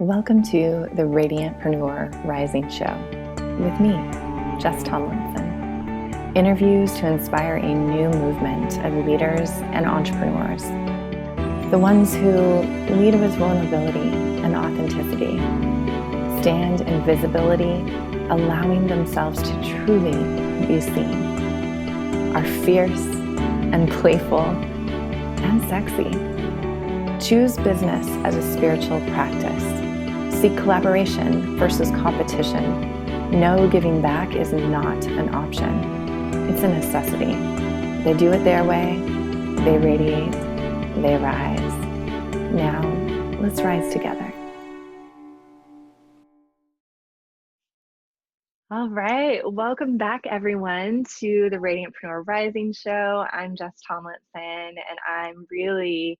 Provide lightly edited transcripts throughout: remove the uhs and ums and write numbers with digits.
Welcome to the Radiantpreneur Rising Show with me, Jess Tomlinson. Interviews to inspire a new movement of leaders and entrepreneurs. The ones who lead with vulnerability and authenticity, stand in visibility, allowing themselves to truly be seen, are fierce and playful and sexy. Choose business as a spiritual practice. Seek collaboration versus competition. Know giving back is not an option. It's a necessity. They do it their way. They radiate. They rise. Now, let's rise together. All right. Welcome back, everyone, to the Radiantpreneur Rising Show. I'm Jess Tomlinson, and I'm really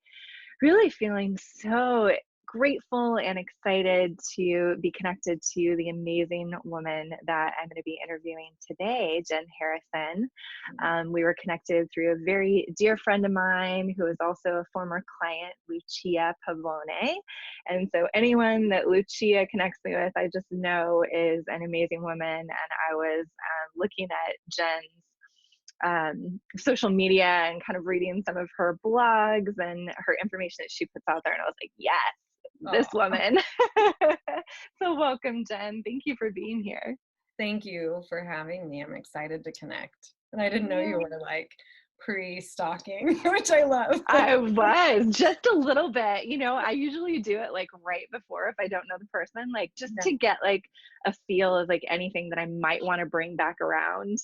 feeling so grateful and excited to be connected to the amazing woman that I'm going to be interviewing today, Jen Harrison. We were connected through a very dear friend of mine who is also a former client, Lucia Pavone. And so anyone that Lucia connects me with, I just know is an amazing woman. And I was looking at Jen's social media and kind of reading some of her blogs and her information that she puts out there. And I was like, yes, this woman. So welcome, Jen. Thank you for being here. Thank you for having me. I'm excited to connect. And I didn't know you were like pre-stalking, which I love. I was just a little bit, I usually do it like right before if I don't know the person, like just to get like a feel of like anything that I might want to bring back around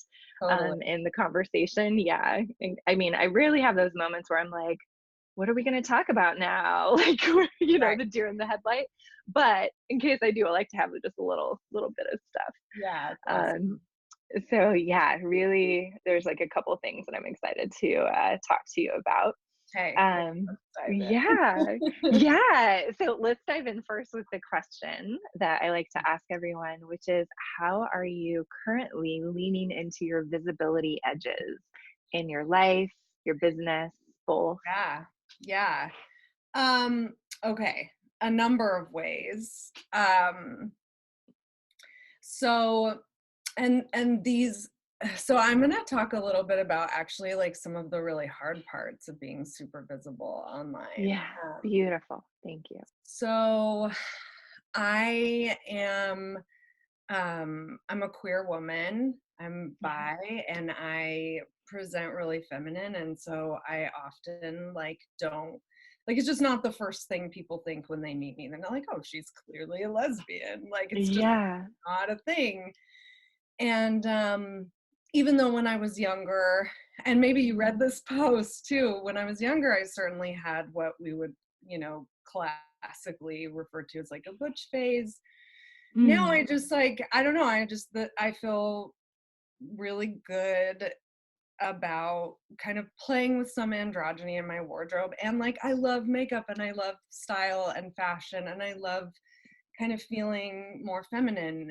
in the conversation. Yeah. And, I mean, I rarely have those moments where I'm like, what are we going to talk about now? Like, the deer in the headlight. But in case I do, I like to have just a little bit of stuff. Yeah. Awesome. So yeah, really, there's like a couple things that I'm excited to talk to you about. Okay. Yeah. So let's dive in first with the question that I like to ask everyone, which is, how are you currently leaning into your visibility edges in your life, your business, both? Yeah. Okay. A number of ways. So I'm going to talk a little bit about actually like some of the really hard parts of being super visible online. Yeah. Beautiful. Thank you. So I am, I'm a queer woman. I'm bi and I present really feminine. And so I often it's just not the first thing people think when they meet me. They're not like, oh, she's clearly a lesbian. Like it's just not a thing. And even though when I was younger, and maybe you read this post too, when I was younger, I certainly had what we would, classically refer to as like a butch phase. Now I just I don't know, I feel really good about kind of playing with some androgyny in my wardrobe. And like, I love makeup and I love style and fashion and I love kind of feeling more feminine.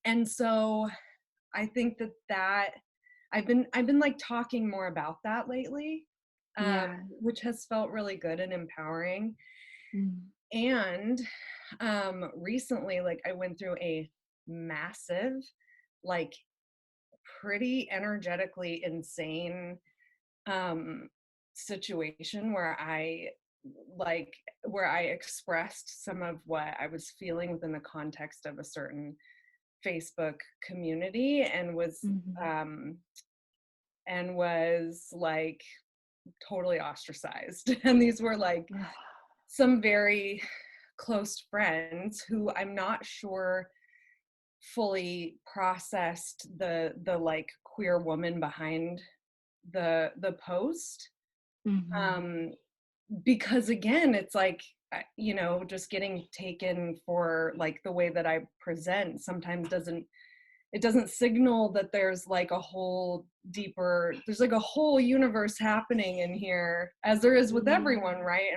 And so I think that I've been like talking more about that lately, which has felt really good and empowering. And recently, like I went through a massive, like pretty energetically insane situation where I expressed some of what I was feeling within the context of a certain Facebook community and was like totally ostracized. And these were like some very close friends who I'm not sure fully processed the like queer woman behind the post. Because again, it's like, just getting taken for like the way that I present sometimes doesn't signal that there's like a whole there's like a whole universe happening in here, as there is with everyone, right?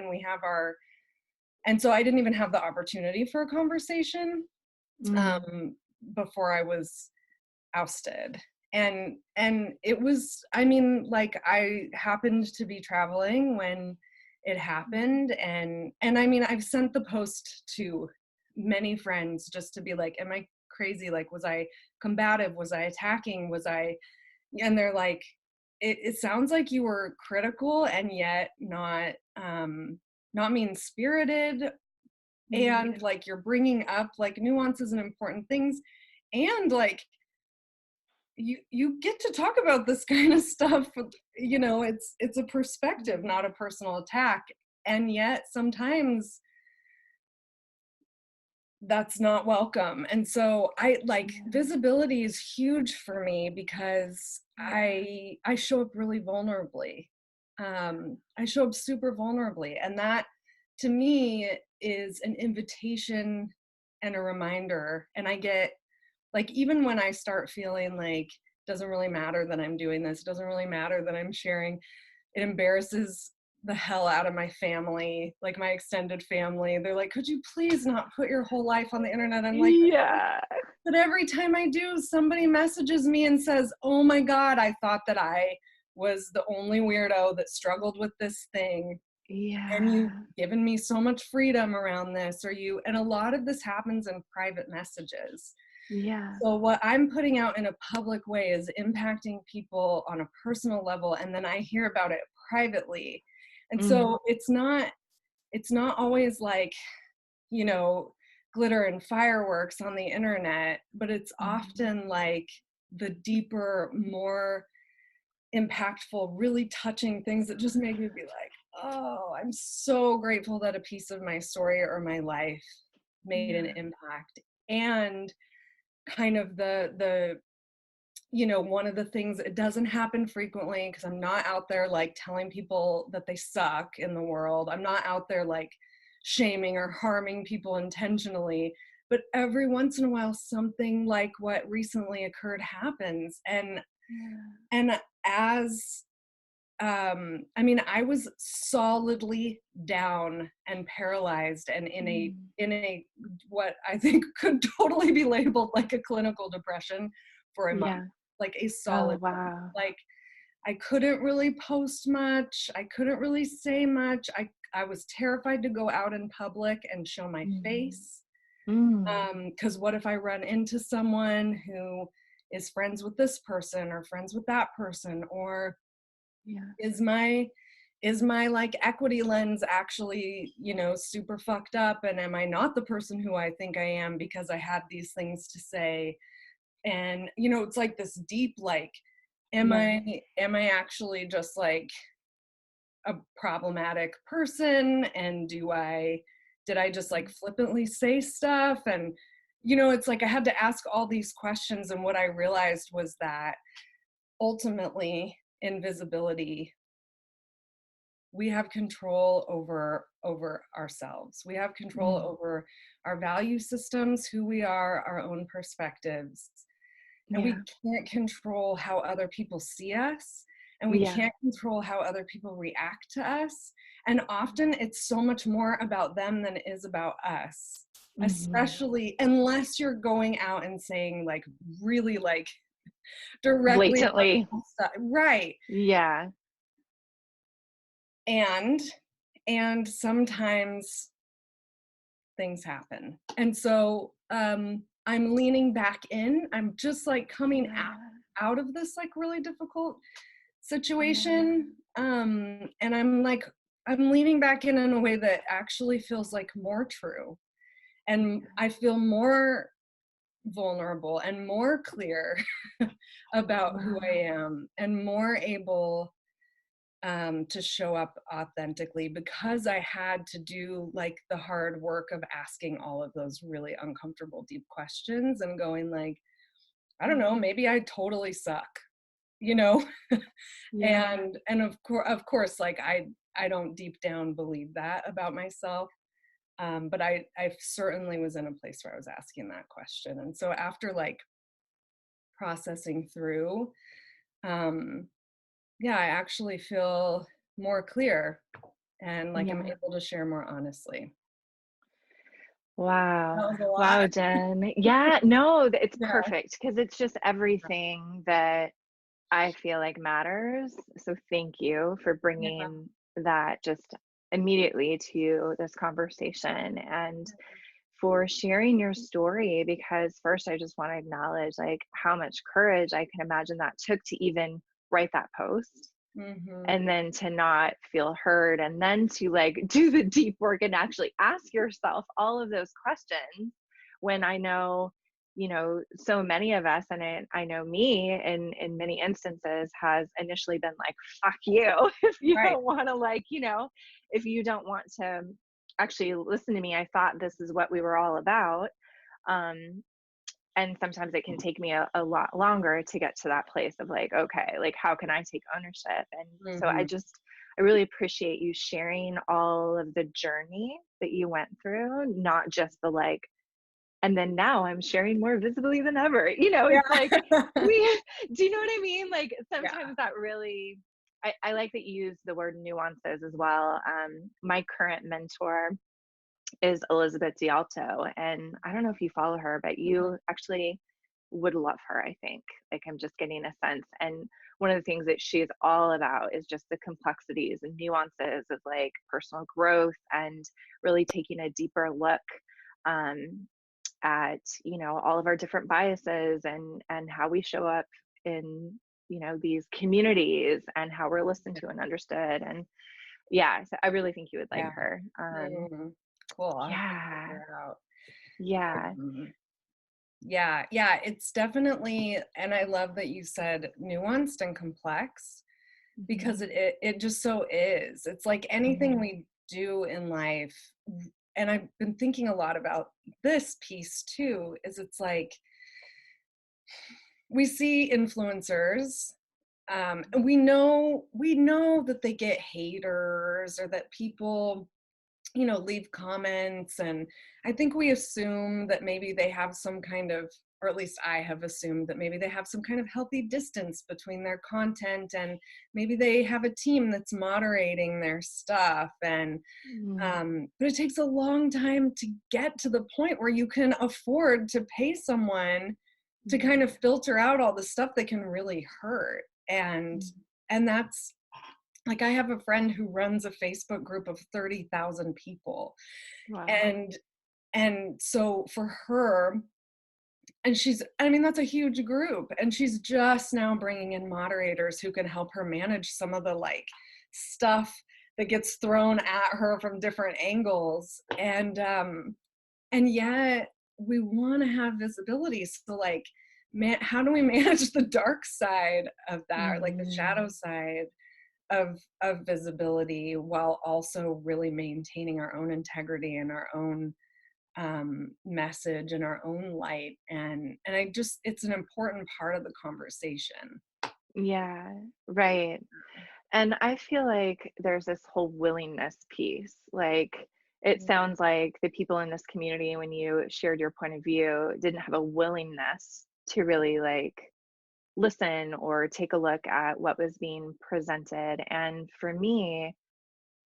And so I didn't even have the opportunity for a conversation before I was ousted. And it was, I mean, like I happened to be traveling when it happened. And I mean, I've sent the post to many friends just to be like, am I crazy? Like, was I combative? Was I attacking? Was I, and they're like, it sounds like you were critical and yet not mean spirited, and like you're bringing up like nuances and important things, and like you get to talk about this kind of stuff. You know, it's a perspective, not a personal attack, and yet sometimes that's not welcome. And so I like, visibility is huge for me because I show up really vulnerably. I show up super vulnerably, and that to me is an invitation and a reminder. And I get like, even when I start feeling like doesn't really matter that I'm doing this, doesn't really matter that I'm sharing, it embarrasses the hell out of my family, like my extended family. They're like, could you please not put your whole life on the internet? I'm like, Yeah. but every time I do, somebody messages me and says, oh my God, I thought that I was the only weirdo that struggled with this thing. And you've Yeah. given me so much freedom around this, or you, and a lot of this happens in private messages. Yeah. So what I'm putting out in a public way is impacting people on a personal level, and then I hear about it privately. And Mm. so it's not always like, you know, glitter and fireworks on the internet, but it's often like the deeper, more impactful, really touching things that just make me be like, oh, I'm so grateful that a piece of my story or my life made an Yeah. impact. And kind of the you know, one of the things, it doesn't happen frequently because I'm not out there like telling people that they suck in the world. I'm not out there like shaming or harming people intentionally, but every once in a while something like what recently occurred happens. And as I mean, I was solidly down and paralyzed and in a what I think could totally be labeled like a clinical depression for a month, Yeah. like a Oh, solid month. wow. Like I couldn't really post much. I couldn't really say much. I was terrified to go out in public and show my Mm. face. Mm. Because what if I run into someone who is friends with this person or friends with that person, or Yeah. is my like equity lens actually, you know, super fucked up, and am I not the person who I think I am because I had these things to say? And you know, it's like this deep like, Yeah. am I actually just like a problematic person, and did I just like flippantly say stuff? And you know, it's like I had to ask all these questions, and what I realized was that ultimately invisibility, we have control over ourselves. We have control Mm. over our value systems, who we are, our own perspectives. And we Yeah. can't control how other people see us, and we Yeah. can't control how other people react to us. And often it's so much more about them than it is about us, Mm-hmm. especially unless you're going out and saying like really like directly Blatantly. stuff. Right. Yeah. and and sometimes things happen. And so I'm leaning back in. I'm just like coming Yeah. out of this like really difficult Yeah. situation. And I'm like, I'm leaning back in a way that actually feels like more true. And I feel more vulnerable and more clear about who I Wow. am, and more able to show up authentically, because I had to do like the hard work of asking all of those really uncomfortable, deep questions and going like, I don't know, maybe I totally suck, you know? Yeah. And of course, like I don't deep down believe that about myself. But I certainly was in a place where I was asking that question. And so after like processing through, um, yeah, I actually feel more clear, and like I'm Yeah. able to share more honestly. Wow. That was a lot. Wow, Jen. Yeah, no, it's Yeah. perfect because it's just everything that I feel like matters. So thank you for Yeah. bringing that just immediately to this conversation and for sharing your story, because first I just want to acknowledge like how much courage I can imagine that took to even write that post, Mm-hmm. and then to not feel heard, and then to like do the deep work and actually ask yourself all of those questions, when I know, so many of us, and I know me in many instances has initially been like, fuck you, if you Right. don't want to, like, if you don't want to actually listen to me, I thought this is what we were all about. um and sometimes it can take me a lot longer to get to that place of like, okay, like how can I take ownership? And so Mm-hmm. I really appreciate you sharing all of the journey that you went through, not just the like, and then now I'm sharing more visibly than ever. It's like, Yeah. we do you know what I mean? Like Yeah. sometimes that really, I like that you use the word nuances as well. My current mentor is Elizabeth D'Alto. And I don't know if you follow her, but Mhm. you actually would love her, I think. Like, I'm just getting a sense. And one of the things that she's all about is just the complexities and nuances of like personal growth, and really taking a deeper look um, at, all of our different biases, and how we show up in, these communities, and how we're listened to and understood. And yeah, so I really think you would like Yeah. her. Mhm. Cool. I'll have to check Yeah. her out. Yeah. Yeah, yeah, it's definitely, and I love that you said nuanced and complex, because Mhm. it just so is. It's like anything Mhm. we do in life, and I've been thinking a lot about this piece too, is it's like we see influencers, and we know that they get haters, or that people, leave comments, and I think we assume that maybe they have some kind of, or at least I have assumed that maybe they have some kind of healthy distance between their content, and maybe they have a team that's moderating their stuff, and Mm. but it takes a long time to get to the point where you can afford to pay someone to kind Mhm. of filter out all the stuff that can really hurt. and Mm. and that's like, I have a friend who runs a Facebook group of 30,000 people. Wow. And so for her, and I mean, that's a huge group, and she's just now bringing in moderators who can help her manage some of the like stuff that gets thrown at her from different angles. And yet we want to have visibility. So like, man, how do we manage the dark side of that, or like the shadow Mhm. side of visibility, while also really maintaining our own integrity and our own message and our own light? And I just, it's an important part of the conversation. Yeah, right. And I feel like there's this whole willingness piece. Like, it Mhm. sounds like the people in this community, when you shared your point of view, didn't have a willingness to really like listen or take a look at what was being presented. And for me,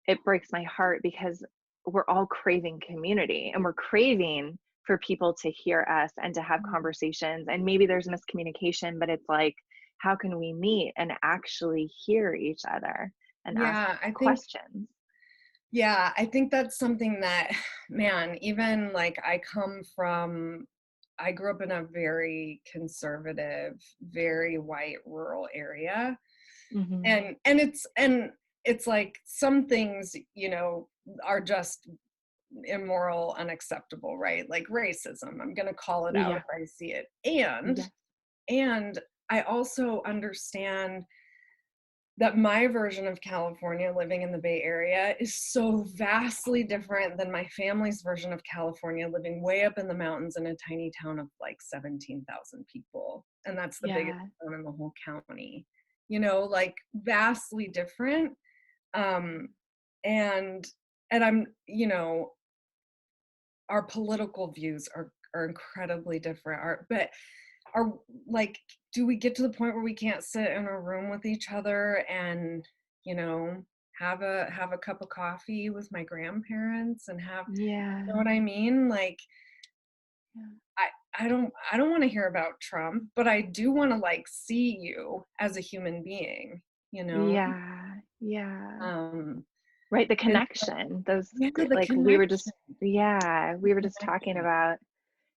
it breaks my heart because we're all craving community, and we're craving for people to hear us and to have conversations. And maybe there's miscommunication, but it's like, how can we meet and actually hear each other and ask Yeah, questions? I think that's something that, man, even like I grew up in a very conservative, very white rural area. Hmm. And it's like some things, are just immoral, unacceptable, right? Like racism. I'm going to call it out Yeah. if I see it. And I also understand that my version of California, living in the Bay Area, is so vastly different than my family's version of California, living way up in the mountains in a tiny town of like 17,000 people. And that's the biggest Yeah. town in the whole county. Like vastly different. Um, and and I'm, our political views are incredibly different. Are like, do we get to the point where we can't sit in a room with each other and, you know have a cup of coffee with my grandparents and have, you know Yeah. what I mean? Like, Yeah. I don't want to hear about Trump, but I do want to like see you as a human being, you know? Yeah. Yeah. Um Right, the And connection, those yeah, g the like, we were just connection, yeah, the we were just talking connection. about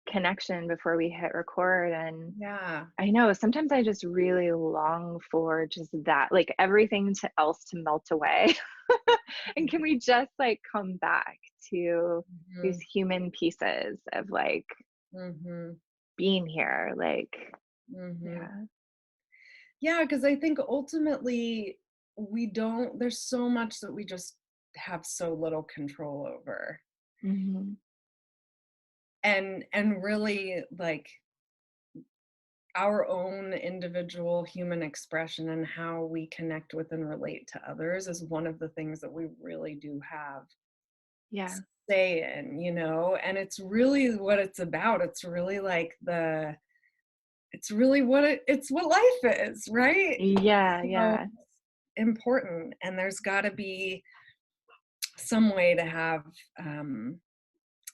connection before we hit record, and Yeah. I know sometimes I just really long for just that, like, everything to else to melt away. And can we just, like, come back to these Mhm. human pieces of, like, Mhm. being here, like Mhm. yeah. Yeah, because I think ultimately we don't there's so much that we just have so little control over. Mhm. And really, like, our own individual human expression and how we connect with and relate to others is one of the things that we really do have Yeah. say in, and it's really what it's about. It's really like it's really it's what life is, right? Yeah, So yeah. important, and there's got to be some way to um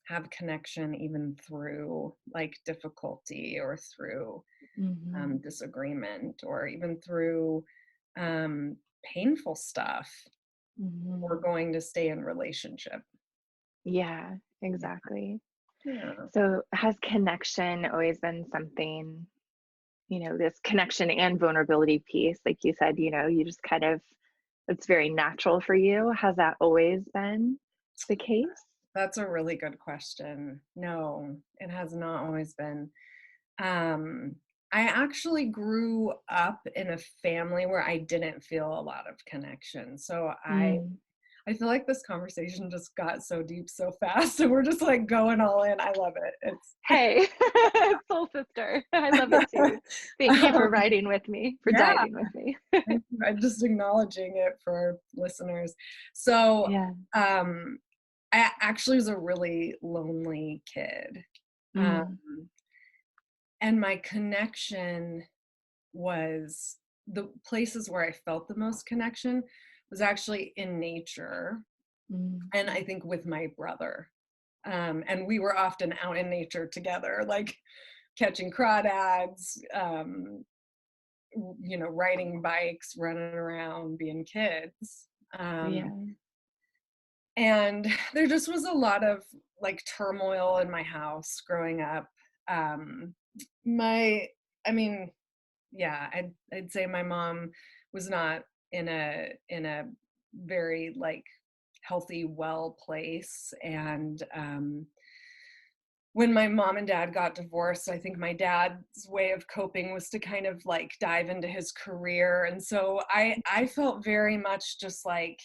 have connection even through like difficulty or through Mhm. disagreement or even through um painful stuff. We're Mhm. going to stay in relationship. Yeah, exactly. Yeah. So, has connection always been something, this connection and vulnerability piece, like you said, you just kind of it's very natural for you. Has that always been the case? That's a really good question. No, it has not always been. Um, I actually grew up in a family where I didn't feel a lot of connection. So Mm. I feel like this conversation just got so deep so fast, and we're just like going all in. I love it. Hey, soul sister. I love it too. It's Thank you for riding with me, for yeah, diving with me. thank you. I'm just acknowledging it for our listeners. So Yeah. um I actually was a really lonely kid. Um, Mm. and my connection was the places where I felt the most connection was actually in nature, Mm. and I think with my brother. And we were often out in nature together, like catching crawdads, riding bikes, running around, being kids. Um, Yeah. and there just was a lot of like turmoil in my house growing up. Um, my, I mean, yeah, I'd say my mom was not in a very like healthy, well place, and when my mom and dad got divorced, I think my dad's way of coping was to kind of like dive into his career, and so I felt very much just like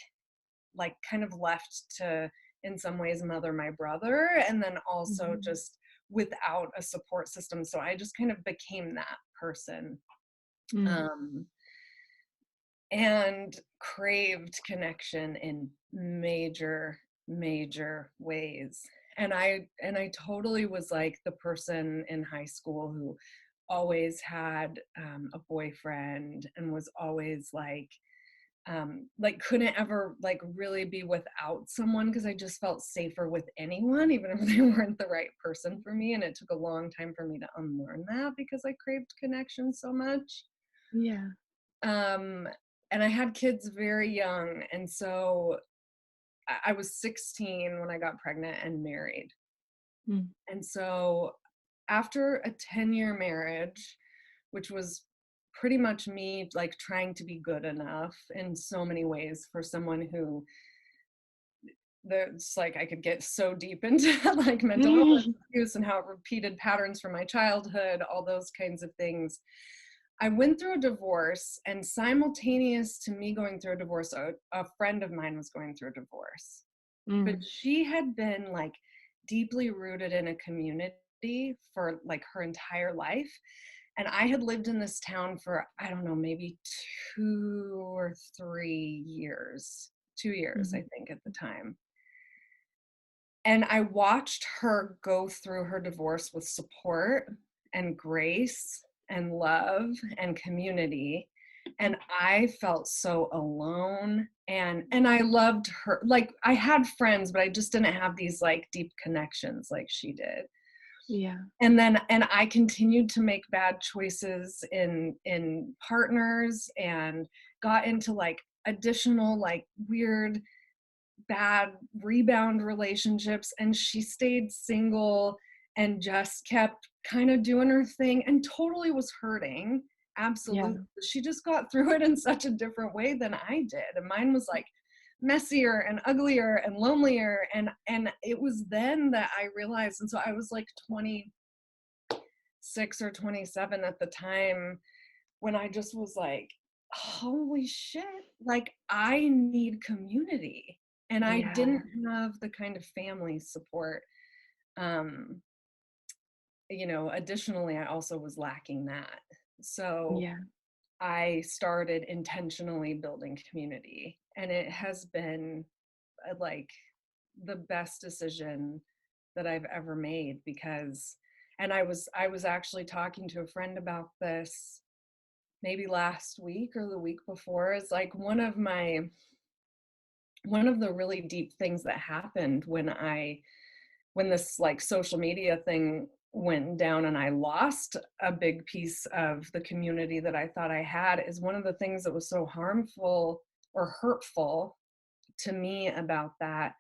kind of left to in some ways mother my brother, and then also Mhm. just without a support system, so I just kind of became that person. Mm. um and craved connection in major ways, and I totally was like the person in high school who always had a boyfriend and was always like couldn't ever like really be without someone because I just felt safer with anyone, even if they weren't the right person for me. And it took a long time for me to unlearn that because I craved connection so much. Yeah. Um, and I had kids very young, and so I was 16 when I got pregnant and married. Mm. And so after a 10-year marriage, which was pretty much me like trying to be good enough in so many ways for someone who there's like I could get so deep into like mental illness abuse and how it repeated patterns from my childhood, all those kinds of things. I went through a divorce, and simultaneous to me going through a divorce, a friend of mine was going through a divorce. But Mm. she had been like deeply rooted in a community for like her entire life. And I had lived in this town for, I don't know, maybe 2 or 3 years, 2 years, I Mhm. think, at the time. And I watched her go through her divorce with support and grace and love and community, and I felt so alone, and I loved her. Like I had friends, but I just didn't have these like deep connections like she did. Yeah. And I continued to make bad choices in partners and got into like additional like weird bad rebound relationships, and she stayed single and just kept kind of doing her thing and totally was hurting. Yeah. Absolutely. She just got through it in such a different way than I did. And mine was like messier and uglier and lonelier. And it was then that I realized, and so I was like 26 or 27 at the time, when I just was like, holy shit, like I need community. And I Yeah. didn't have the kind of family support. Um, Additionally, I also was lacking that. So Yeah. I started intentionally building community, and it has been like the best decision that I've ever made, because and I was actually talking to a friend about this maybe last week or the week before. Is like one of the really deep things that happened when this like social media thing went down and I lost a big piece of the community that I thought I had, is one of the things that was so harmful or hurtful to me about that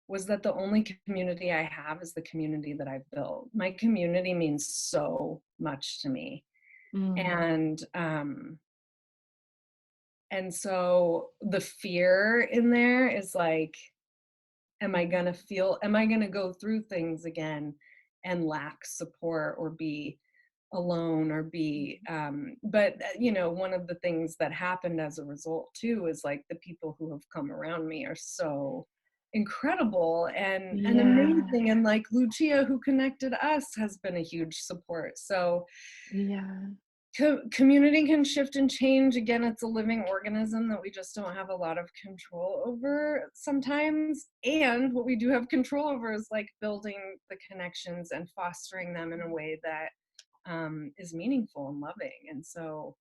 was that the only community I have is the community that I've built. My community means so much to me. Mm. And so the fear in there is like, am I gonna go through things again and lack support or be alone or be, one of the things that happened as a result too is like the people who have come around me are so incredible and Yeah. amazing. And like Lucia, who connected us, has been a huge support. So Yeah. community can shift and change. Again, it's a living organism that we just don't have a lot of control over sometimes. And what we do have control over is like building the connections and fostering them in a way that is meaningful and loving. And so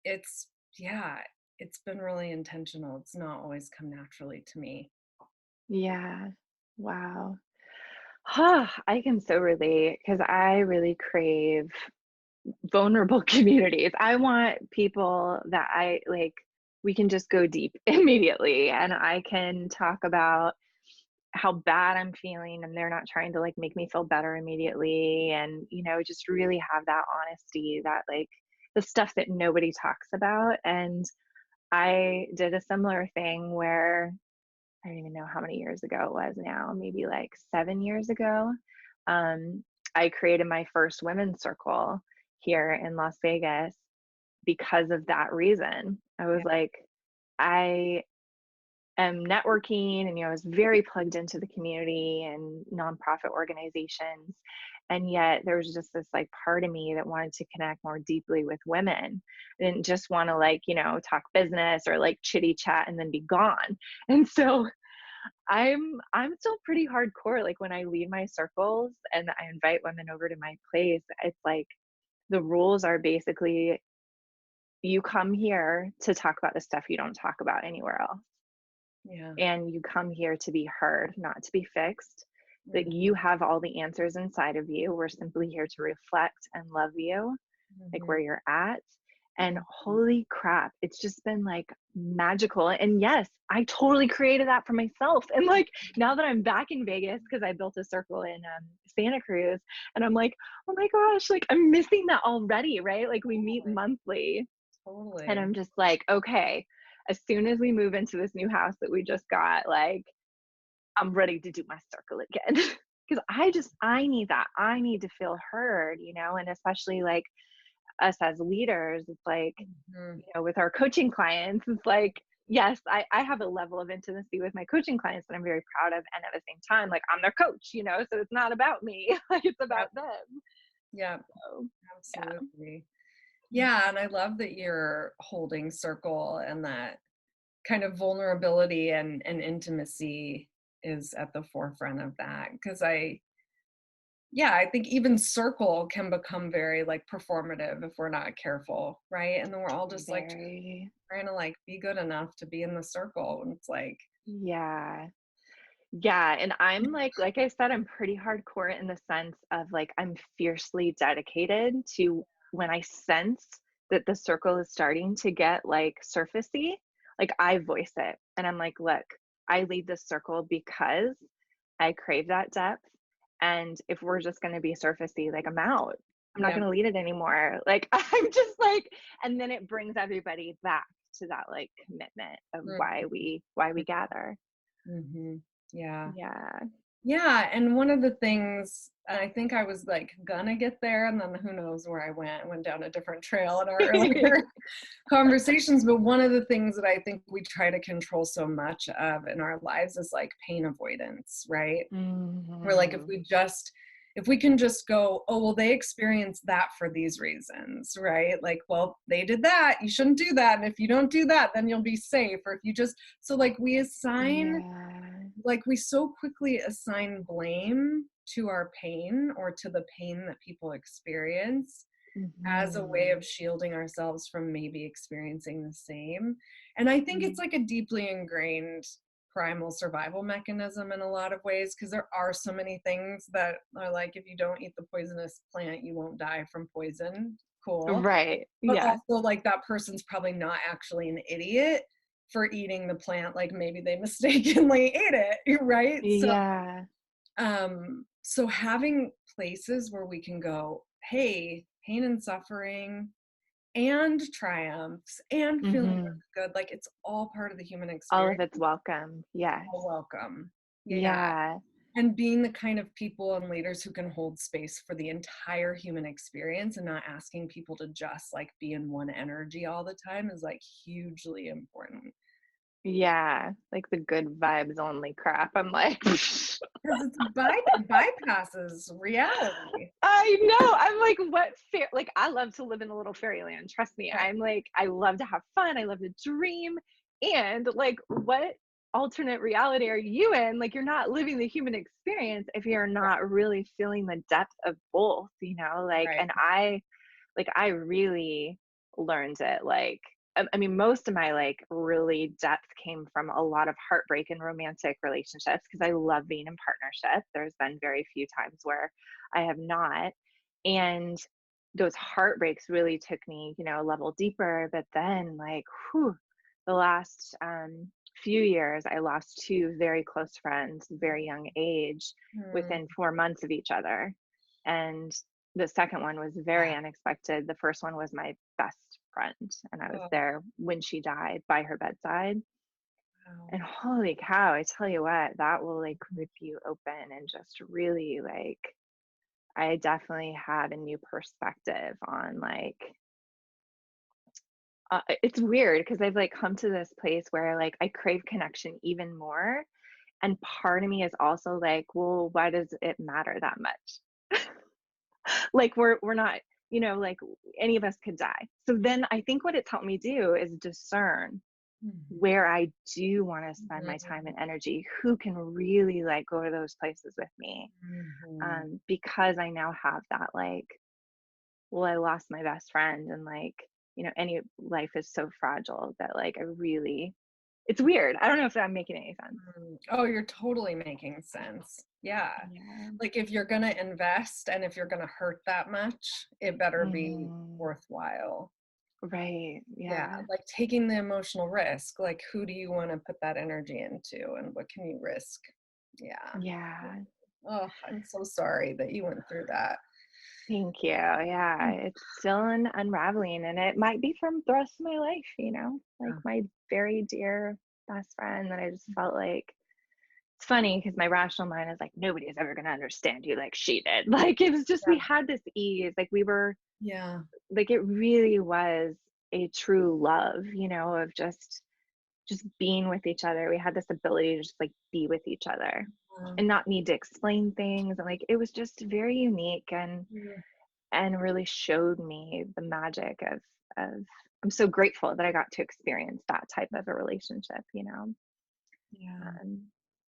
it's, yeah, it's been really intentional. It's not always come naturally to me. Yeah. Wow. Huh, I can so relate because I really crave vulnerable communities. I want people that I like, we can just go deep immediately and I can talk about how bad I'm feeling and they're not trying to like make me feel better immediately and just really have that honesty that like the stuff that nobody talks about. And I did a similar thing where I don't even know how many years ago it was now, maybe like 7 years ago. Um, I created my first women's circle here in Las Vegas because of that reason. I was Yeah. like, I am networking and I was very plugged into the community and nonprofit organizations. And yet there was just this like part of me that wanted to connect more deeply with women. I didn't just want to like, talk business or like chitty chat and then be gone. And so I'm still pretty hardcore. Like when I leave my circles and I invite women over to my place, it's like the rules are basically you come here to talk about the stuff you don't talk about anywhere else. Yeah. And you come here to be heard, not to be fixed. That Mhm. you have all the answers inside of you. We're simply here to reflect and love you, like Mhm. where you're at. And Mhm. holy crap, it's just been like magical. And yes, I totally created that for myself. And like now that I'm back in Vegas, because I built a circle in Santa Cruz, and I'm like, oh my gosh, like I'm missing that already, right? Like we meet Totally. monthly. And Totally. I'm just like, okay, as soon as we move into this new house that we just got, like I'm ready to do my circle again. Because I need that. I need to feel heard, and especially like us as leaders, it's like, Mhm. with our coaching clients, it's like, yes, I have a level of intimacy with my coaching clients that I'm very proud of. And at the same time, like I'm their coach, so it's not about me, like it's Yep. about them. Yep. So yeah. Absolutely. Yeah, and I love that you're holding circle, and that kind of vulnerability and intimacy is at the forefront of that. Because I think even circle can become very like performative if we're not careful, right? And then we're all just like Very, trying to like be good enough to be in the circle. And it's like, yeah. Yeah, and I'm like I said, I'm pretty hardcore in the sense of like I'm fiercely dedicated to when I sense that the circle is starting to get like surfacey, like I voice it and I'm like, look, I leave this circle because I crave that depth. And if we're just going to be surfacey, like I'm out. I'm not Yeah. going to lead it anymore. Like I'm just like, and then it brings everybody back to that like commitment of why we gather. Mm-hmm. Yeah. Yeah. Yeah, and one of the things, and I think I was like gonna get there, and then who knows where I went down a different trail in our earlier conversations. But one of the things that I think we try to control so much of in our lives is like pain avoidance, right? We're like, Mhm. if we can just go, oh, well, they experienced that for these reasons, right? Like, well, they did that, you shouldn't do that. And if you don't do that, then you'll be safe. Or if you just, so like Yeah. we so quickly assign blame to our pain or to the pain that people experience as a way Mhm. of shielding ourselves from maybe experiencing the same. And I think it's Mm. like a deeply ingrained primal survival mechanism in a lot of ways, because there are so many things that are like, if you don't eat the poisonous plant, you won't die from poison. Cool. Right. But Yeah. also, like, that person's probably not actually an idiot for eating the plant. Like, maybe they mistakenly ate it, right? Yeah. So having places where we can go, hey, pain and suffering and triumphs and feeling Mhm. good, like it's all part of the human All of experience, it's welcome. Yes. all welcome. Yeah. Yeah. And being the kind of people and leaders who can hold space for the entire human experience and not asking people to just like be in one energy all the time is like hugely important. Yeah. Like the good vibes only crap. I'm like, Because it bypasses reality. I know. I'm like, what fair? Like, I love to live in a little fairyland. Trust me. Yeah. I'm like, I love to have fun. I love to dream. And like, what alternate reality are you in? Like, you're not living the human experience if you're not really feeling the depth of both, you know? Like, Right. and I really learned it. Like, I mean, most of my like really depth came from a lot of heartbreak and romantic relationships because I love being in partnership. There's been very few times where I have not. And those heartbreaks really took me, a level deeper. But then, like, whew, the last few years, I lost two very close friends, very young age, Mm, within 4 months of each other. And the second one was very yeah. unexpected. The first one was my best friend, and I was Oh, there when she died by her bedside. wow. And holy cow, I tell you what, that will like rip you open and just really like, I definitely had a new perspective on like, it's weird because I've like come to this place where like I crave connection even more. And part of me is also like, well, why does it matter that much? Like we're not, like any of us could die. So then I think what it's helped me do is discern Mhm. where I do want to spend my time Mhm. and energy, who can really like go to those places with me. Mhm. Because I now have that like, well, I lost my best friend and like, any life is so fragile that like I really, it's weird. I don't know if I'm making any sense. Oh, you're totally making sense. Yeah. Yeah. Like if you're gonna invest and if you're gonna hurt that much, it better be Hmm. worthwhile. Right. Yeah, Yeah. like taking the emotional risk, like who do you want to put that energy into and what can you risk? Yeah. Yeah. Oh, I'm so sorry that you went through that. Thank you. Yeah, it's still an unraveling, and it might be from the rest of my life, like Yeah. my very dear best friend that I just felt like it's funny because my rational mind is like, nobody is ever going to understand you like she did. Like, it was just, we had this ease, like, we were, Yeah. like, it really was a true love, of just being with each other. We had this ability to just like be with each other Yeah. and not need to explain things. And like, it was just very unique Yeah. and really showed me the magic of I'm so grateful that I got to experience that type of a relationship. Yeah. Um,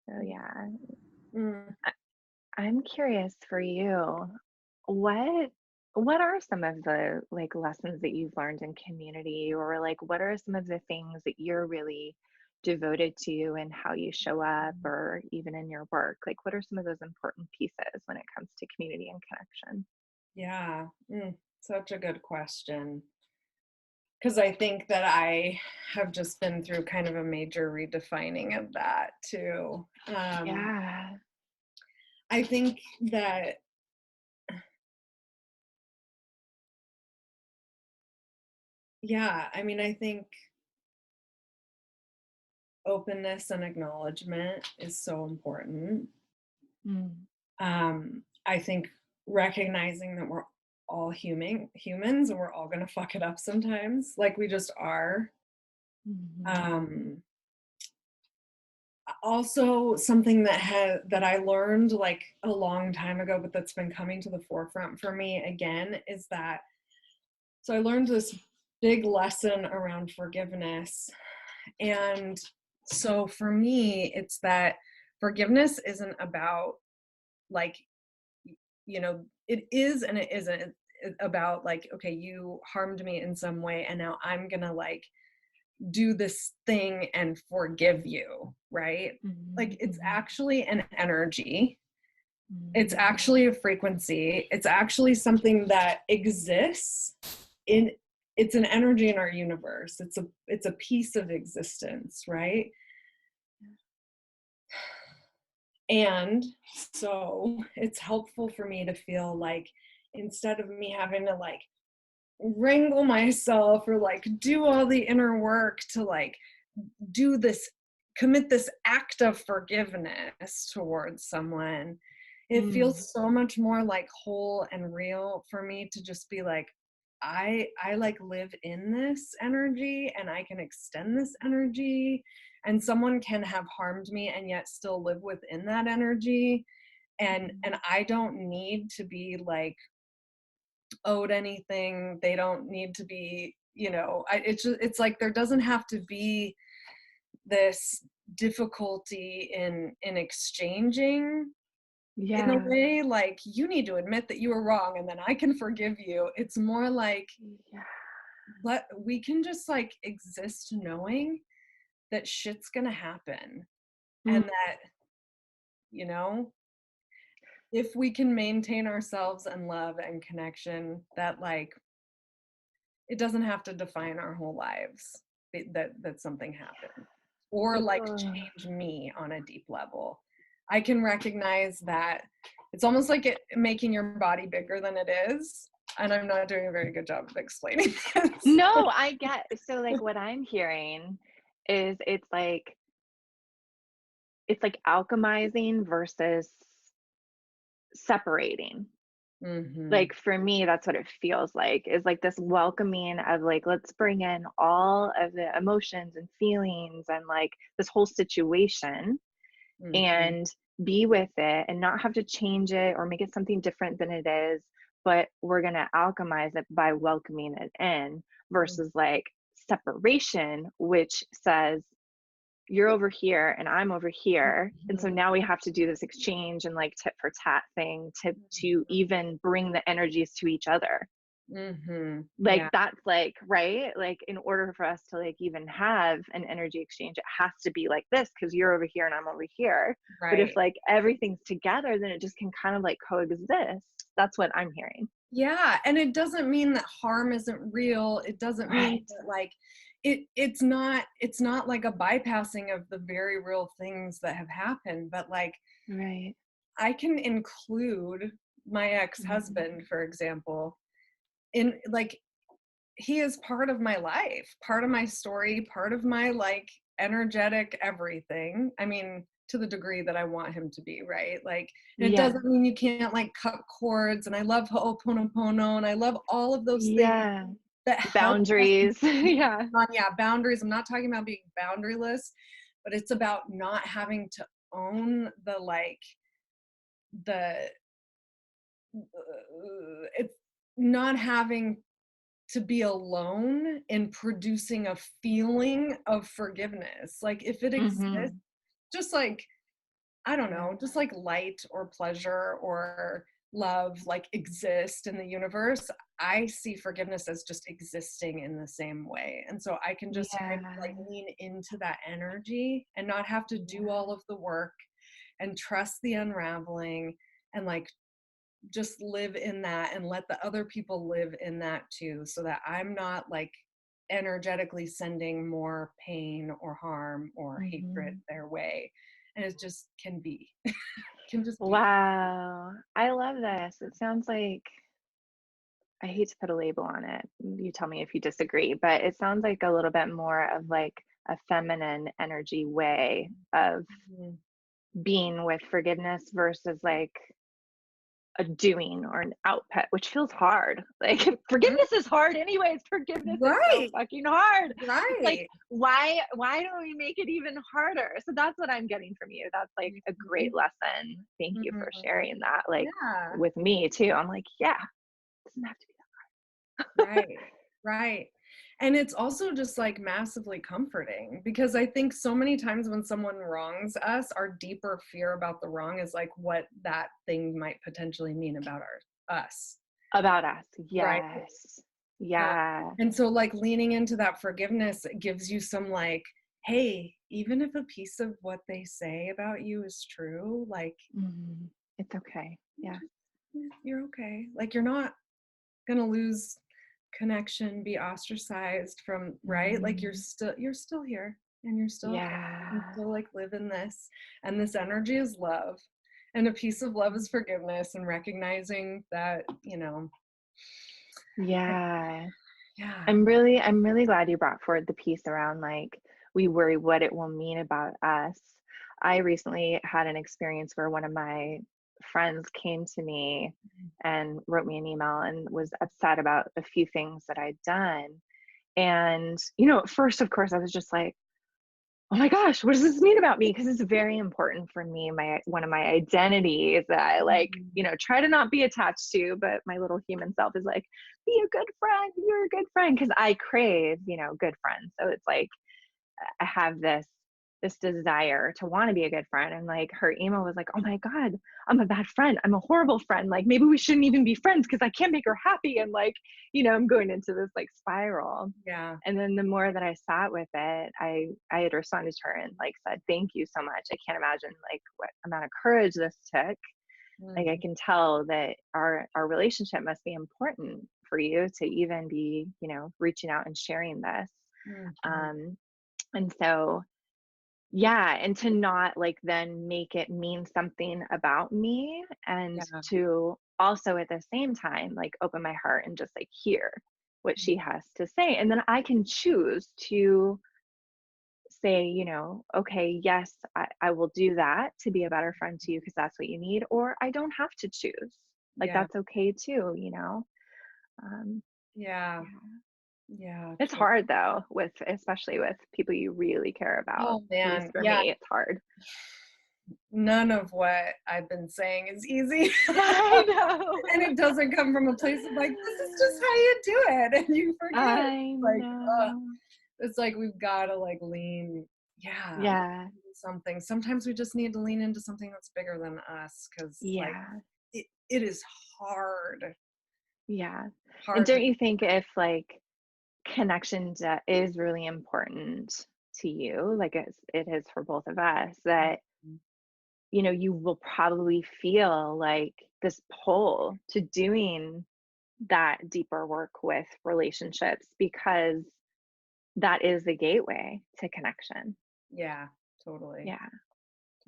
so yeah, Mm. I, I'm curious for you, what what are some of the like lessons that you've learned in community, or like what are some of the things that you're really devoted to and how you show up, or even in your work? Like, what are some of those important pieces when it comes to community and connection? Yeah. Such a good question. because I think that I have just been through kind of a major redefining of that too. Yeah. I think that, yeah, I mean, I think openness and acknowledgement is so important. Mm. I think recognizing that we're all humans and we're all gonna fuck it up sometimes, like we just are. Mhm. Um, Also something that I learned like a long time ago, but that's been coming to the forefront for me again is that so I learned this big lesson around forgiveness. And so for me, it's that forgiveness isn't about like, it is and it isn't about like, okay, you harmed me in some way and now I'm gonna like do this thing and forgive you, right? Like Mhm. it's Mhm. actually an energy. It's Mhm. actually a frequency. It's actually something that exists in it's an energy in our universe. It's a piece of existence, right? And so it's helpful for me to feel like instead of me having to like wrangle myself or like do all the inner work to like do this commit this act of forgiveness towards someone, it Mm. feels so much more like whole and real for me to just be like I like live in this energy and I can extend this energy, and someone can have harmed me and yet still live within that energy, and I don't need to be like owed anything. They don't need to be, it's like there doesn't have to be this difficulty in exchanging in a Yeah. way like you need to admit that you were wrong and then I can forgive you. It's more like Yeah. we can just like exist knowing that shit's gonna happen and Mm. that, you know, if we can maintain ourselves and love and connection, that like it doesn't have to define our whole lives that something happened or like Ugh. change me on a deep level. I can recognize that it's almost like it making your body bigger than it is. And I'm not doing a very good job of explaining this. No, I get so, like, what I'm hearing is it's like alchemizing versus separating. Hmm. Like, for me, that's what it feels like, is like this welcoming of like, let's bring in all of the emotions and feelings and like this whole situation Hmm. and be with it and not have to change it or make it something different than it is. But we're going to alchemize it by welcoming it in versus like separation, which says, you're over here and I'm over here. And so now we have to do this exchange and like tit for tat thing to even bring the energies to each other. Hmm. Like Yeah. that's like, right? Like in order for us to like even have an energy exchange, it has to be like this because you're over here and I'm over here. But if Right. like everything's together, then it just can kind of like coexist. That's what I'm hearing. Yeah, and it doesn't mean that harm isn't real. It doesn't mean Right. that like it's not like a bypassing of the very real things that have happened, but like Right. I can include my Mhm. ex-husband, for example, in like he is part of my life, part of my story, part of my like energetic everything. I mean, to the degree that I want him to be, right? Like, and it Yeah. doesn't mean you can't like cut cords. And I love Ho'oponopono and I love all of those things Yeah. that help us Boundaries. Yeah. on, yeah, boundaries. I'm not talking about being boundaryless, but it's about not having to own the like the it's not having to be alone in producing a feeling of forgiveness. Like if it exists, Mhm. just like, I don't Yeah. know, just like light or pleasure or love like exist in the universe, I see forgiveness as just existing in the same way. And so I can just kind of like Yeah. lean into that energy and not have to do Yeah. all of the work and trust the unraveling and like just live in that and let the other people live in that too, so that I'm not like energetically sending more pain or harm or hatred Mhm. their way. And it just can be, can just be. Wow. I love this. It sounds like I hate to put a label on it. You tell me if you disagree, but it sounds like a little bit more of like a feminine energy way of Mhm. being with forgiveness versus like a doing or an output, which feels hard. Like forgiveness is hard anyways. Forgiveness is so Right, fucking hard. It's like right. why don't we make it even harder? So that's what I'm getting from you. That's like a great Mhm, lesson. Thank you for mhm. sharing that. Like Yeah, with me too. I'm like, yeah, it doesn't have to be right, right. And it's also just like massively comforting because I think so many times when someone wrongs us, our deeper fear about the wrong is like what that thing might potentially mean about us, about us. right? Yes. Uh, Yeah. and so like leaning into that forgiveness, it gives you some like, hey, even if a piece of what they say about you is true, like Mhm. It's okay. Yeah. you're okay. Like you're not gonna lose connection, be ostracized from, right? Like Mhm. you're still here and you're still okay. You Yeah. still like live in this. And this energy is love. And a piece of love is forgiveness and recognizing that, Yeah. yeah. I'm really glad you brought forward the piece around like we worry what it will mean about us. I recently had an experience where one of my friends came to me and wrote me an email and was upset about a few things that I'd done. And, at first, of course, I was just like, oh my gosh, what does this mean about me? Because it's very important for me, my one of my identities that I like, Mhm. try to not be attached to, but my little human self is like, be a good friend, you're a good friend. Because I crave, good friends. So it's like I have this desire to want to be a good friend. And like her email was like, oh my God, I'm a bad friend. I'm a horrible friend. Like maybe we shouldn't even be friends because I can't make her happy. And like, I'm going into this like spiral. Yeah. And then the more that I sat with it, I had responded to her and like said, thank you so much. I can't imagine like what amount of courage this took. Like I Mhm. can tell that our relationship must be important for you to even be, reaching out and sharing this. Mhm. Um, and so yeah, and to not like then make it mean something about me, and Yeah. to also at the same time like open my heart and just like hear what she has to say. And then I can choose to say, okay, yes, I will do that to be a better friend to you because that's what you need, or I don't have to choose. Like Yeah. that's okay too. Um, Yeah. yeah. Yeah. It's hard though, especially with people you really care about. Oh At least man. for Yeah. me, it's hard. None of what I've been saying is easy. I know. And it doesn't come from a place of like, this is just how you do it and you forgive. I Like, know. it's like we've got to like lean, yeah, lean Yeah. into something. Sometimes we just need to lean into something that's bigger than us because like Yeah. it is hard, Yeah. And hard to. don't you think if like connection is really important to you, like it is for both of us, that you will probably feel like this pull to doing that deeper work with relationships because that is the gateway to connection. Yeah, totally, Yeah.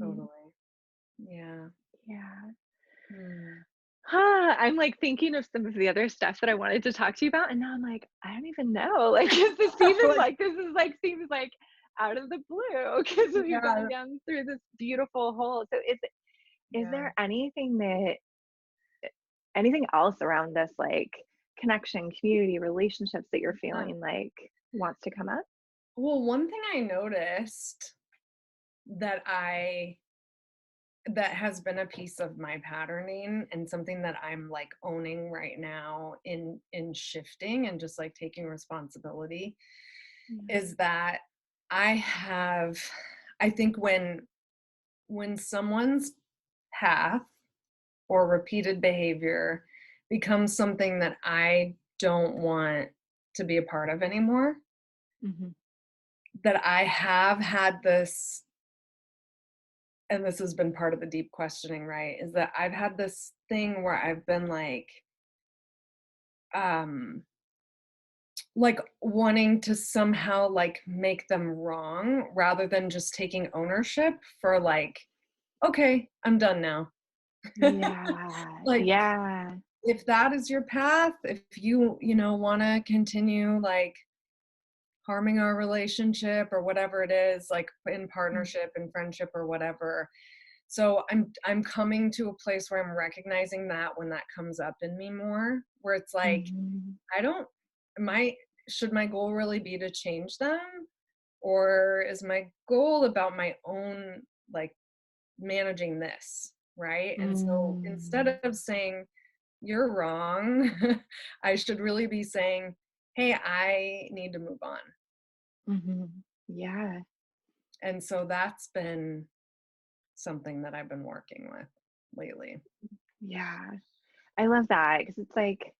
Mm, totally. Yeah. yeah. Hmm. I'm like thinking of some of the other stuff that I wanted to talk to you about, and now I'm like, I don't even know. Like, is this even Like, like this is like seems like out of the blue because we've gone yeah, down through this beautiful hole. So is yeah. there anything else around this like connection, community, relationships that you're Yeah. feeling like wants to come up? Well, one thing I noticed that I that has been a piece of my patterning and something that I'm like owning right now in shifting and just like taking responsibility Mm, is that I have I think when someone's path or repeated behavior becomes something that I don't want to be a part of anymore, mhm, that I have had this, and this has been part of the deep questioning, right? Is that I've had this thing where I've been like, um, like wanting to somehow like make them wrong rather than just taking ownership for like, okay, I'm done now. Yeah. Like Yeah. if that is your path, if you want to continue like harming our relationship or whatever it is, like in partnership and friendship or whatever. So I'm coming to a place where I'm recognizing that when that comes up in me more, where it's like, Mhm. I don't my should my goal really be to change them? Or is my goal about my own like managing this? Right. And so Mm. instead of saying, you're wrong, I should really be saying, hey, I need to move on. Mhm. Yeah. And so that's been something that I've been working with lately. Yeah. I love that because it's like,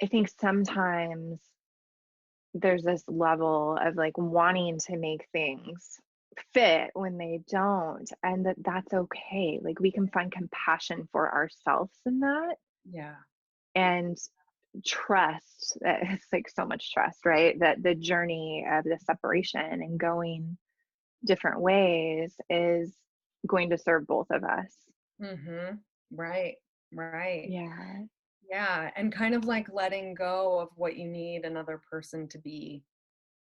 I think sometimes there's this level of like wanting to make things fit when they don't, and that's okay. Like we can find compassion for ourselves in that, Yeah. and trust that it's like so much trust, right? That the journey of the separation and going different ways is going to serve both of us. Mhm. Right. Right. Yeah. Yeah, and kind of like letting go of what you need another person to be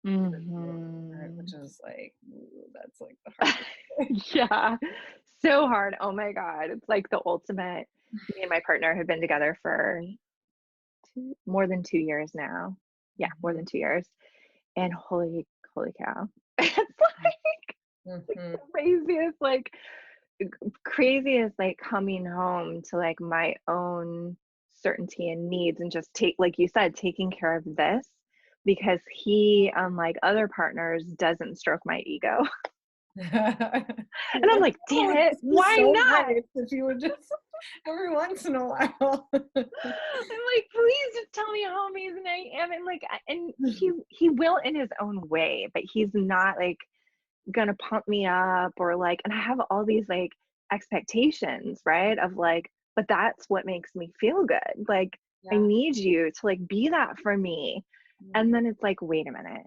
for you, right, which Hmm. is like, ooh, that's like the hardest thing. Yeah. So hard. Oh my God. It's like the ultimate. Me and my partner have been together for more than 2 years now. Yeah, more Mhm. than 2 years. And holy cow. It's like Mhm. craziest, like craziest, like coming home to like my own certainty and needs, and just take, like you said, taking care of this, because he, unlike other partners, doesn't stroke my ego. You're And I'm like, like, damn "Oh, it, this is why so not? nice if you would just every once in a while." I'm like, please just tell me how amazing I am. And like, and he will in his own way, but he's not like gonna pump me up or like, and I have all these like expectations, right? Of like, but that's what makes me feel good. Like, I Yeah. need you to like be that for me. And Mhm. then it's like, wait a minute,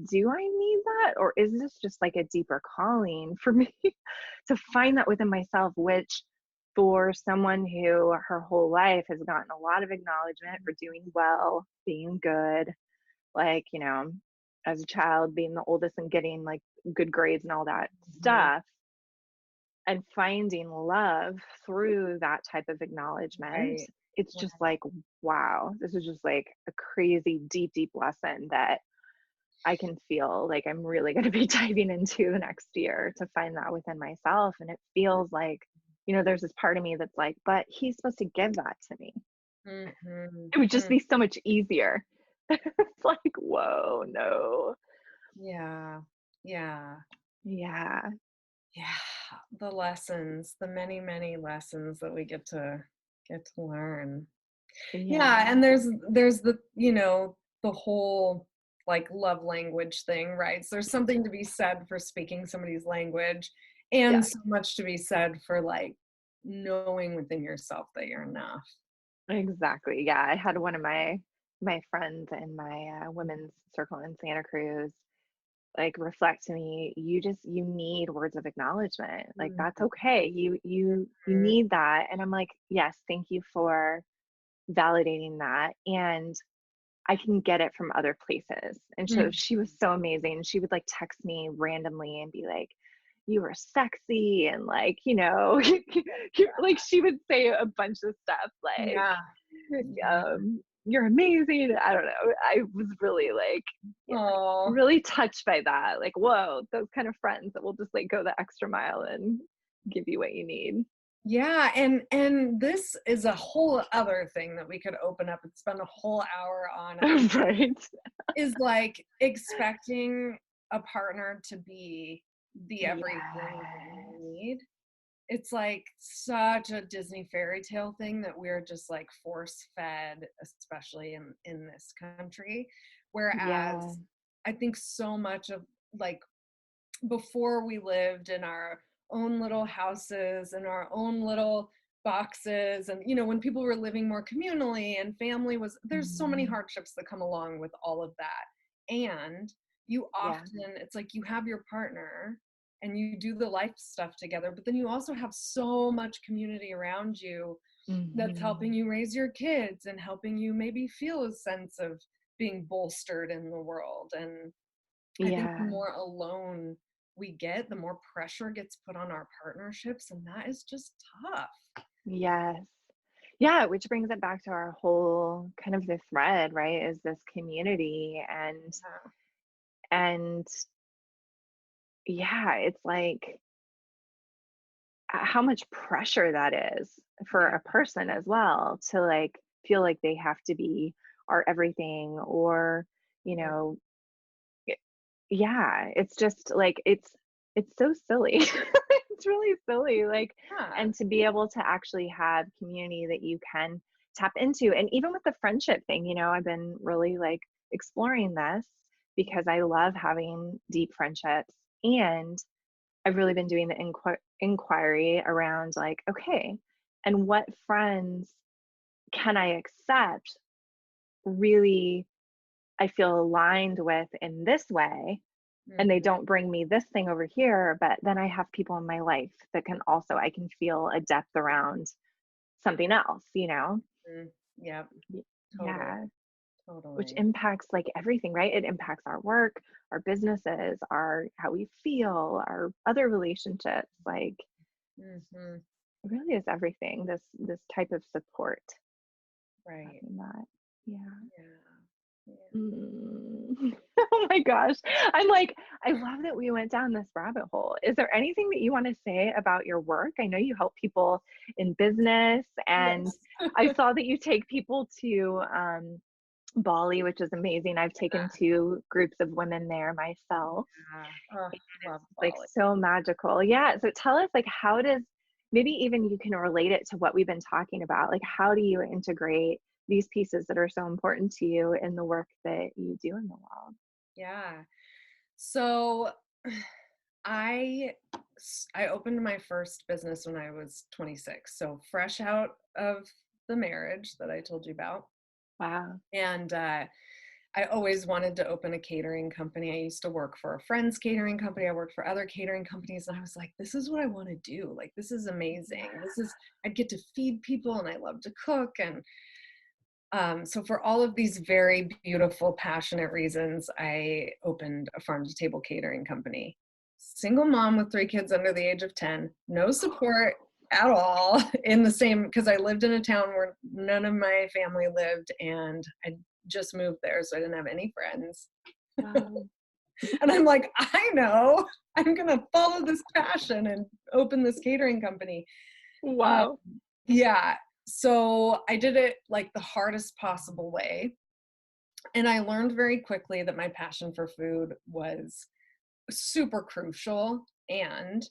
do I need that? Or is this just like a deeper calling for me to find that within myself, which for someone who her whole life has gotten a lot of acknowledgement for doing well, being good, like, as a child, being the oldest and getting like good grades and all that Mhm. stuff, and finding love through that type of acknowledgement, Right. it's just like, wow, this is just like a crazy deep lesson that I can feel like I'm really going to be diving into the next year to find that within myself. And it feels like, there's this part of me that's like, but he's supposed to give that to me. Mhm. It would just Mm. be so much easier. It's like, whoa, no. Yeah. Yeah. Yeah. Yeah, the lessons, the many, many lessons that we get to learn. Yeah, Yeah. and there's the whole like love language thing, right? So there's something to be said for speaking somebody's language and Yeah. so much to be said for like knowing within yourself that you're enough. Exactly. Yeah. I had one of my friends in my women's circle in Santa Cruz like reflect to me, you need words of acknowledgement. Like that's Mhm. okay. You need that. And I'm like, yes, thank you for validating that. And I can get it from other places. And so Mhm. she was so amazing. She would like text me randomly and be like, you were sexy, and like, like she would say a bunch of stuff like, Yeah. Yeah. you're amazing. I don't know. I was really like, yeah, Oh. really touched by that. Like, whoa, those kind of friends that will just like go the extra mile and give you what you need. Yeah, and this is a whole other thing that we could open up and spend a whole hour on, I think, Right. is like expecting a partner to be the everything that you Yes. need. It's like such a Disney fairy tale thing that we're just like force fed, especially in this country. Yeah. Whereas I think so much of like before we lived in our own little houses and our own little boxes. And, when people were living more communally and family there's so many hardships that come along with all of that. And you Yeah. often, it's like you have your partner and you do the life stuff together, but then you also have so much community around you that's helping you raise your kids and helping you maybe feel a sense of being bolstered in the world. And I think the Yeah. more alone we get, the more pressure gets put on our partnerships, and that is just tough. Yes. Yeah, which brings it back to our whole kind of the thread, right? Is this community Yeah. and yeah, it's like how much pressure that is for Yeah. a person as well to like feel like they have to be our everything or, you Yeah. know, y- yeah, it's just like it's so silly. It's really silly like Yeah. and to be able to actually have community that you can tap into and even with the friendship thing, I've been really like exploring this because I love having deep friendships and I've really been doing the inquiry around like, okay, and what friends can I accept really I feel aligned with in this way and they Mhm. don't bring me this thing over here, but then I have people in my life that can also I can feel a depth around something else. Mm. Yep. Y- Totally. Yeah, which Totally. impacts like everything, right? It impacts our work, our businesses, our how we feel, our other relationships. Like Hmm. it really is everything. This type of support, Right. having that. Yeah. Yeah. Yeah. Oh my gosh. I'm like, I love that we went down this rabbit hole. Is there anything that you want to say about your work? I know you help people in business, and Yes. I saw that you take people to Bali, which is amazing. I've taken two groups of women there myself. Yeah. Oh, love It's like Bali. so magical. Yeah. So tell us, like, how does maybe even you can relate it to what we've been talking about? Like, how do you integrate these pieces that are so important to you in the work that you do in the world? Yeah. So I I opened my first business when I was 26. So fresh out of the marriage that I told you about. Wow. And I always wanted to open a catering company. I used to work for a friend's catering company. I worked for other catering companies. And I was like, this is what I want to do. Like, this is Yeah. amazing. I'd get to feed people and I love to cook. And so, for all of these very beautiful, passionate reasons, I opened a farm to table catering company. Single mom with 3 kids under the age of 10, no support at all in the same, because I lived in a town where none of my family lived and I just moved there, so I didn't have any friends. Wow. And I'm like, I know, I'm going to follow this passion and open this catering company. Uh, Wow. yeah. So I did it like the hardest possible way. And I learned very quickly that my passion for food was super crucial and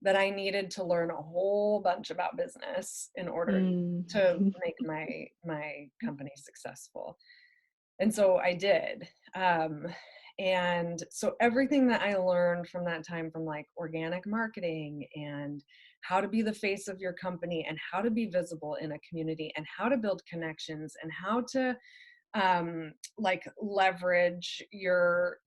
that I needed to learn a whole bunch about business in order Mm. to make my company successful. And so I did. And so everything that I learned from that time, from like organic marketing and how to be the face of your company and how to be visible in a community and how to build connections and how to like leverage your,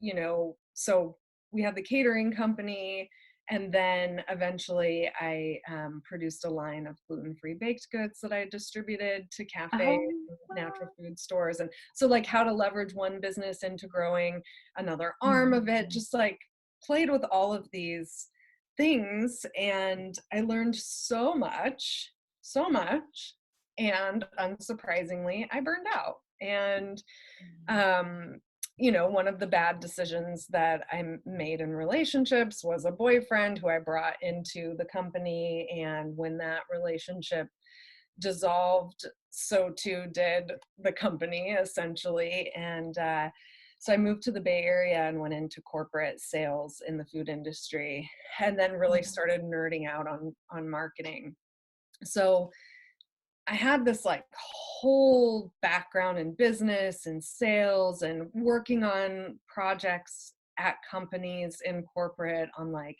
so we had the catering company, and then eventually I produced a line of gluten-free baked goods that I distributed to cafes Oh, and natural wow. food stores. And so like how to leverage one business into growing another arm of it, Mhm. just like played with all of these things. And I learned so much, so much. And unsurprisingly, I burned out. And um, one of the bad decisions that made in relationships was a boyfriend who I brought into the company. And when that relationship dissolved, so too did the company, essentially. And so I moved to the Bay Area and went into corporate sales in the food industry, and then really started nerding out on marketing. So I had this like whole background in business and sales and working on projects at companies in corporate on like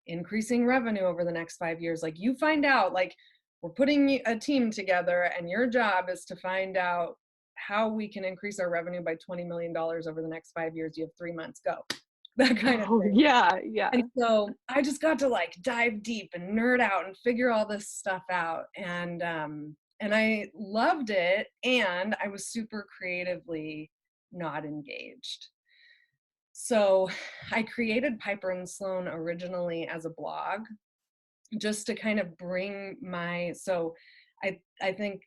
increasing revenue over the next 5 years. Like, you find out like we're putting a team together, and your job is to find out how we can increase our revenue by $20 million over the next 5 years. You have 3 months, go. That kind of Oh, thing. yeah, yeah. And so I just got to like dive deep and nerd out and figure all this stuff out. And I loved it. And I was super creatively not engaged. So I created Piper and Sloan originally as a blog, just to kind of bring so I think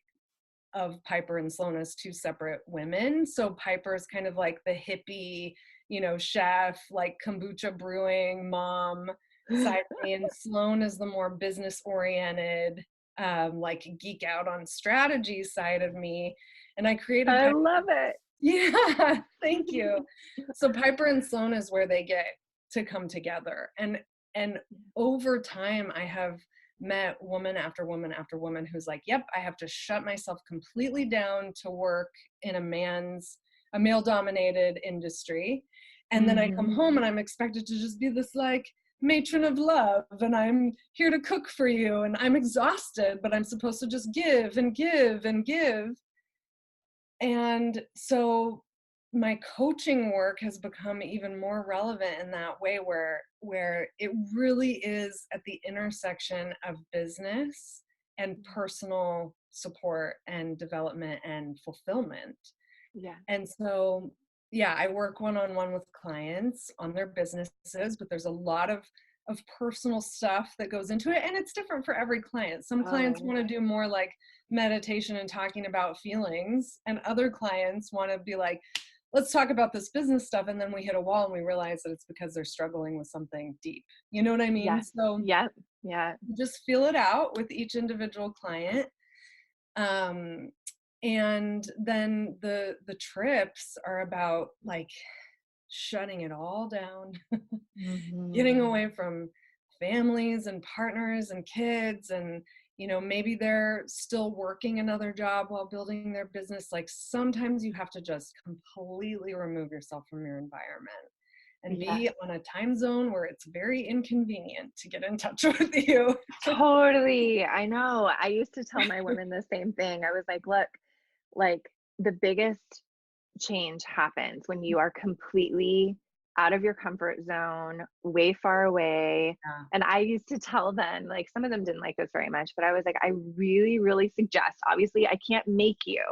of Piper and Sloan as two separate women. So Piper is kind of like the hippie, chef, like kombucha brewing mom side of me, and Sloan is the more business oriented, like geek out on strategy side of me. And I created I love it. Yeah, thank you. So Piper and Sloan is where they get to come together. And over time, I have met woman after woman after woman who's like, yep, I have to shut myself completely down to work in a male dominated industry. And then I come home and I'm expected to just be this like matron of love, and I'm here to cook for you, and I'm exhausted, but I'm supposed to just give and give and give. And so my coaching work has become even more relevant in that way, where it really is at the intersection of business and personal support and development and fulfillment. Yeah. And so, yeah, I work one-on-one with clients on their businesses, but there's a lot of personal stuff that goes into it. And it's different for every client. Some clients want to do more like meditation and talking about feelings, and other clients want to be like, let's talk about this business stuff. And then we hit a wall and we realize that it's because they're struggling with something deep. You know what I mean? Yeah. So Yeah. just feel it out with each individual client. And then the trips are about like shutting it all down, getting away from families and partners and kids, and maybe they're still working another job while building their business. Like sometimes you have to just completely remove yourself from your environment and be on a time zone where it's very inconvenient to get in touch with you. Totally. I know. I used to tell my women the same thing. I was like, look, like the biggest change happens when you are completely out of your comfort zone, way far away. Yeah. And I used to tell them, like, some of them didn't like this very much, but I was like, I really, really suggest, obviously, I can't make you,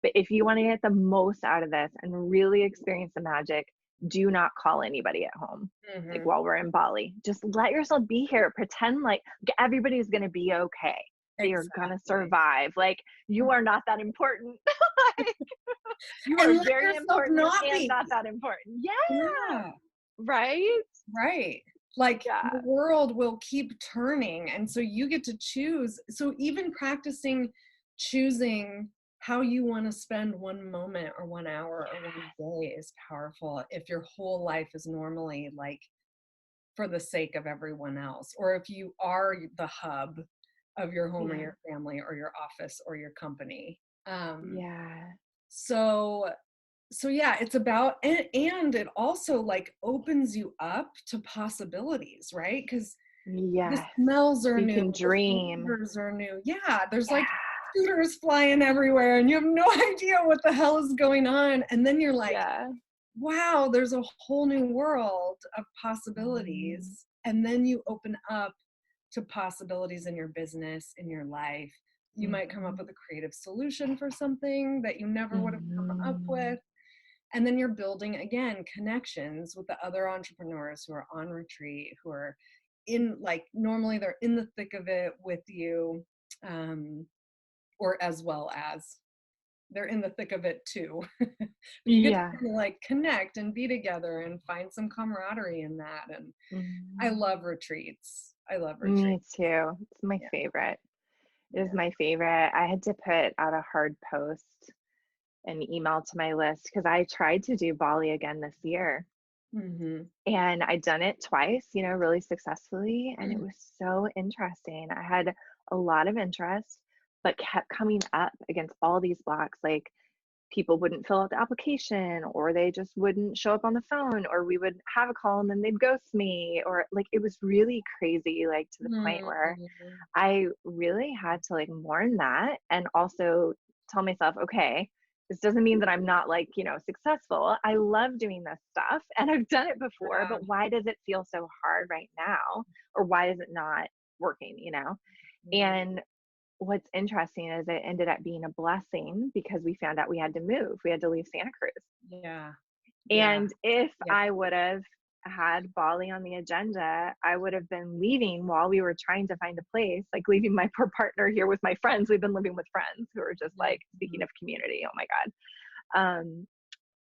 but if you want to get the most out of this and really experience the magic, do not call anybody at home. Like while we're in Bali, just let yourself be here. Pretend like everybody's going to be okay. They are going to survive. Like you are not that important. Like, you and are very important and not that important. Yeah. Right. Like the world will keep turning, and so you get to choose. So even practicing choosing how you want to spend one moment or 1 hour or 1 day is powerful if your whole life is normally like for the sake of everyone else, or if you are the hub of your home or your family or your office or your company. So yeah, it's about, and it also like opens you up to possibilities, right? Because the smells are new, can dream. the flavors are new. There's like scooters flying everywhere and you have no idea what the hell is going on. And then you're like, wow, there's a whole new world of possibilities. And then you open up to possibilities in your business, in your life. You might come up with a creative solution for something that you never would have come up with. And then you're building, again, connections with the other entrepreneurs who are on retreat, who are in, like, normally they're in the thick of it with you, or as well as they're in the thick of it too. You get to kind of like connect and be together and find some camaraderie in that. And I love retreats. Me too. It's my favorite. It is my favorite. I had to put out a hard post, an email to my list, because I tried to do Bali again this year. And I'd done it twice, really successfully. And it was so interesting. I had a lot of interest, but kept coming up against all these blocks. Like people wouldn't fill out the application, or they just wouldn't show up on the phone, or we would have a call and then they'd ghost me, or like it was really crazy, like to the point where Mhm. I really had to like mourn that and also tell myself, okay, this doesn't mean that I'm not like, successful. I love doing this stuff and I've done it before, Yeah. but why does it feel so hard right now? Or why is it not working? Mhm. And what's interesting is it ended up being a blessing because we found out we had to move. We had to leave Santa Cruz. Yeah. Yeah. And if Yeah. I would have had Bali on the agenda, I would have been leaving while we were trying to find a place, like leaving my poor partner here with my friends. We've been living with friends who are just like, speaking Mhm. of community, oh my God.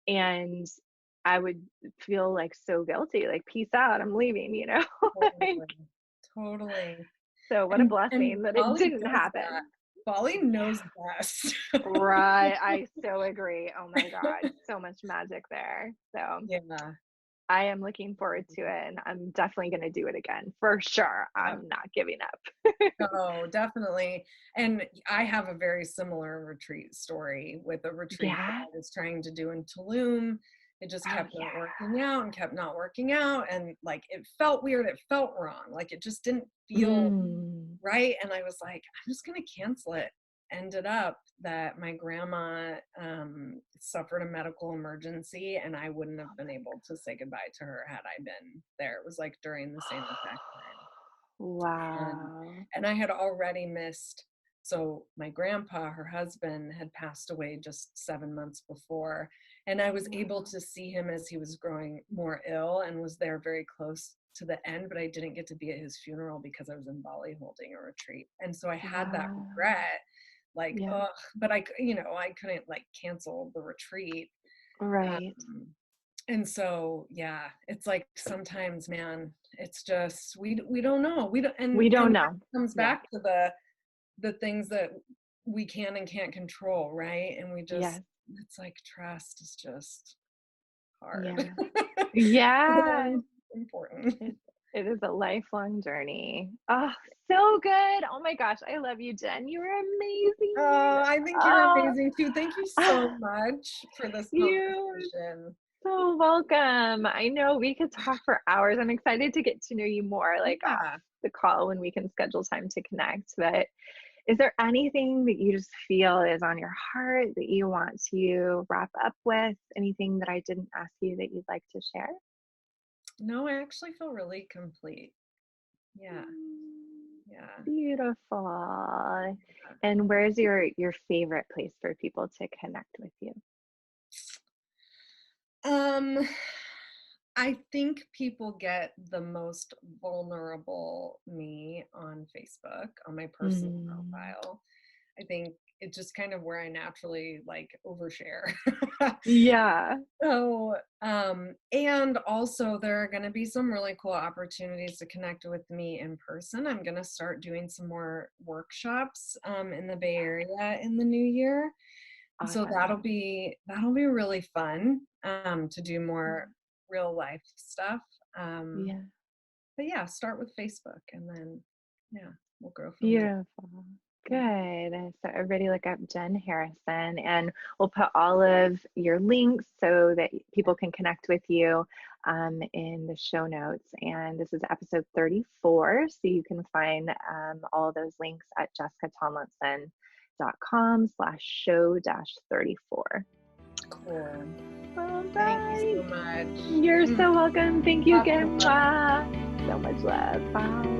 And I would feel like so guilty, like, peace out, I'm leaving. Like, Totally. Totally. so what a And blessing that it Bali didn't does that. happen. Bali Yeah. knows best. Right. I so agree. Oh my God. So much magic there. So Yeah. I am looking forward to it and I'm definitely going to do it again for sure. Yeah. I'm not giving up. Oh, definitely. And I have a very similar retreat story with a retreat that Yeah. I was trying to do in Tulum. It just Oh, kept not yeah. working out and kept not working out. And like it felt weird. It felt wrong. Like it just didn't feel Mm. right. And I was like, I'm just going to cancel it. Ended up that my grandma suffered a medical emergency and I wouldn't have been able to say goodbye to her had I been there. It was like during the same exact time. and Wow. and I had already missed. So my grandpa, her husband, had passed away just 7 months before, and I was able Wow. to see him as he was growing more ill and was there very close to the end, but I didn't get to be at his funeral because I was in Bali holding a retreat. And so I had that Wow. regret, like, Yeah. oh, but I couldn't like cancel the retreat. Right. Um, and so yeah, it's like sometimes, man, it's just we don't know. We don't, We and don't that know. comes Yeah. back to the things that we can and can't control, right? And we just, Yes. it's like trust is just hard. Yeah. Yeah. Important. It, it is a lifelong journey. Oh, so good. Oh my gosh. I love you, Jen. You are amazing. Oh, I think you're Oh, amazing too. Thank you so much for this you conversation. so welcome. I know we could talk for hours. I'm excited to get to know you more, like off Yeah. the call when we can schedule time to connect. But is there anything that you just feel is on your heart that you want to wrap up with? Anything that I didn't ask you that you'd like to share? No, I actually feel really complete. Yeah. Mm, Yeah. beautiful. And where's your favorite place for people to connect with you? Um, I think people get the most vulnerable me on Facebook, on my personal Mm, profile. I think it's just kind of where I naturally like overshare. yeah. So, and also there are going to be some really cool opportunities to connect with me in person. I'm going to start doing some more workshops in the Bay Area in the new year. So Awesome. that'll be really fun to do more real life stuff. Um, Yeah. but yeah, start with Facebook and then yeah, we'll grow from there. Beautiful. Yeah. Good. So everybody look up Jen Harrison and we'll put all of your links so that people can connect with you in the show notes. And this is episode 34. So you can find all of those links at jessicatomlinson.com/show-34. Cool. All Thank you right. so much. You're so welcome. Thank you Lots of again. love. Mwah. So much love. Bye.